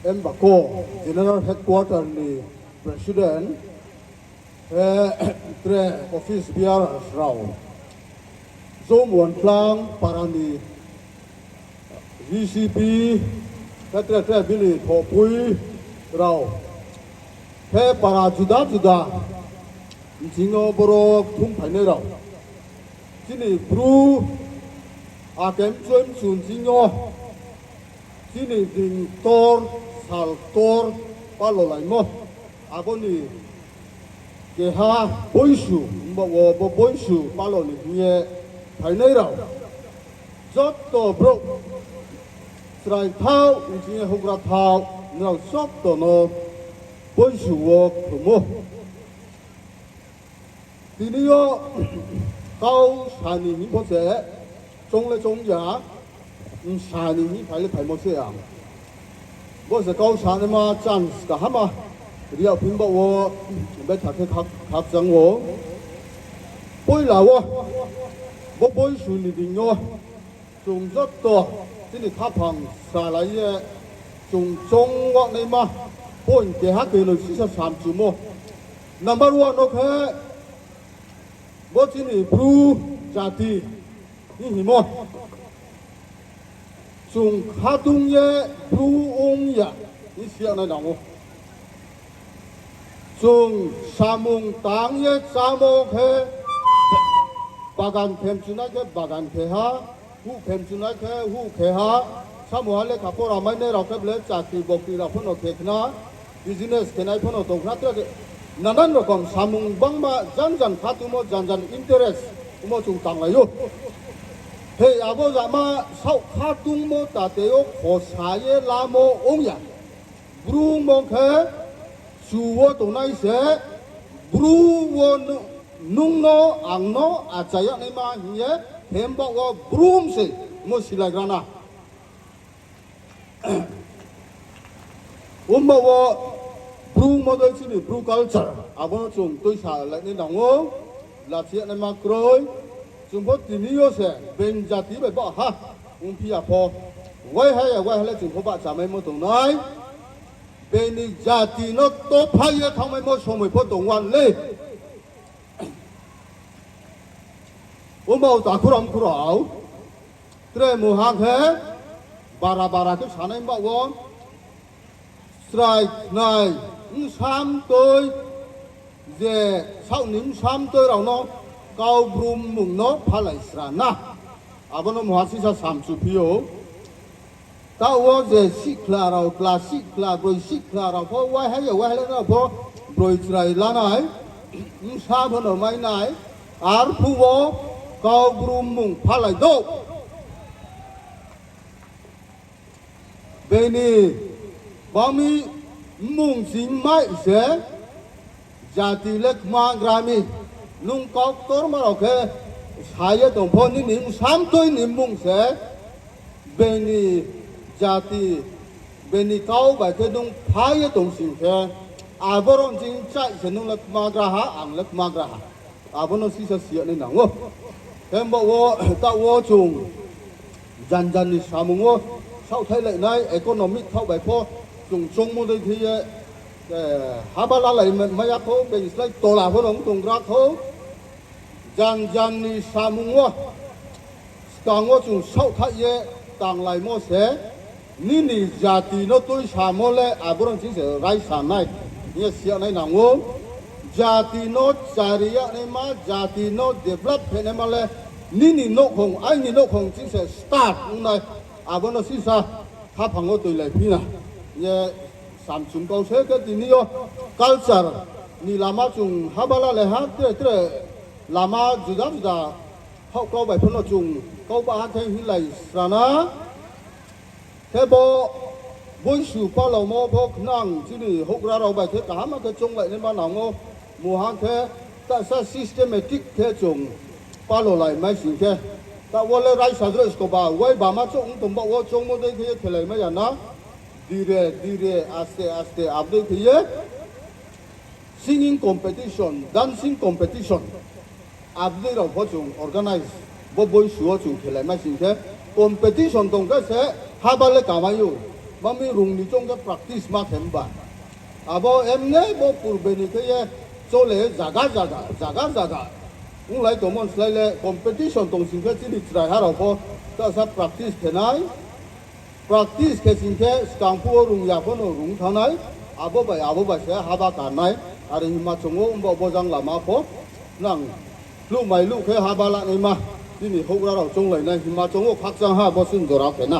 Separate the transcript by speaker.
Speaker 1: Embako, General Headquarters ni President, tre office biar rau. Zoom wan plang parani VCP, tre bili thopui rau. He para juda, jingo borok thum phane rau. Sini bru, akem sun jingo. Sini ding tor, sal tor, palo lai mo. Aboni keha boisu, bo boisu palo ni nye phane rau. Zot to bro. Srai thao, jinge hugra thao, nau sok to no boisu wo kumo. Tinio cao sani ni po se, trong le trong ya. Sani ni phải một xe à, bữa giờ cao sani mà chance cả hả mà, đi học phim bảo wo, bé thằng cái khắc rằng wo, bôi là wo, bôi xuân đi nhau, chúng rất to, thế này tháp hàng xả lại chúng trong ngọn này mà, bôi cái hát cái lời sĩ sa sám chú mo, number one ok, bữa thế này blue jati, như gì mo. Chúng khá tung ye blue ông ya ni siya na nang chúng samung tang ye samo khe bagan phem chuna ke bagan khe ha hu phem chuna ke hu khe ha samu hale khapora mai ne ra ke ble chakri bokri ra phono khe khna business ke nai phono to khna tra nanan rokom samung bangma jan khatumo jan interest umo chung tang la yo. Hey, abo zama sau khatung mo tateo khosaye lamo ongya. Bru mo khe suwo tonai se bru wo nung no ang no achaya ne ma hiye hembo wo brum se mo silagrana. Umbo wo bru mo doi chini bru culture abo chung tôi sa lại nên dongo la chia ne ma kroi. Chúng tôi tin yêu sẽ bên gia tí bởi bỏ ha, phi à phò, quay hay là chúng tôi bạn trả mấy món tổng nói, bên đi gia tí nó tốt hay là thằng mấy món số mấy món tổng hoàn lệ, bảo ta khu rau, tre mù hàng thế, bara cái sản em bảo con, strike này, sam tôi, về sau nín sam tôi đâu nó cao brum mùng nó phá lại srana, abo nó mua xí sa sam chu phiêu, tao wo je sikla rau classic rồi sikla rau phô quay hay là nó phô rồi trái lá này, sa phô nó mai này, ar phu wo cao brum mùng phá lại đâu, bên này bao mi mùng xin mai sẽ jati lek ma grami nung cao tor mà ok saya đồng phong ni niệm sám tôi niệm mong sẽ bên ni jati bên ni cao bài cái nung phái đồng sinh thế aboron chính chạy sẽ nung lek ma graha ang lek ma graha abono si sa siya ni nang wo em bảo wo ta wo chung dần ni samung wo sau thấy lại này economic thâu bài pho chung chung mua đây thì habala lại mà yak ho bên sai to la ho nong tung ra ho jan ni samung wo tang wo chung sau thai ye tang lai mo se ni jati no tôi samo le aburang chính sẽ rai san này ye sia này nang wo jati no charia ne ma jati no develop ne ma le ni no khong ai ni no khong chính sẽ start này abono si sa tha phang wo tôi lại phi na ye sam chung câu se cái gì niyo culture ni lama chung habala le ha tre lama juda hậu câu bài phân nó chung câu ba thay hi lại sana thế bộ bôi sù pa lầu mò po năng chứ ni hậu ra đầu bài thế cả mà cái chung lại nên ban nào ngô mùa hàng thế ta sa systematic thế chung pa lầu lại mấy sự thế ta wale rai sa dres ko ba wai ba ma chung tum ba wo chung mo đây thế thế lại mấy na dire aste abde thế singing competition dancing competition abde ra pho chung organize bo bôi sù chung thế lại mấy sự thế competition tong cái sẽ habale cả mai yo mà mi rung ni trong cái practice mà khem ba à bo em nghe bo purbe ni cái cho lệ jaga ung lai tomon slai le competition tong sing ke chili trai ha ro ko ta sa practice ke nai practice ke sing ke skang pu rung ya ko no rung thanai abo ba se ha ba ka nai ari ma chungo bo bo jang la ma ko nang lu mai lu ke ha ba la nei ma ni ho ra ro chung lai nai ma chungo khak jang ha bo sin do ra ke na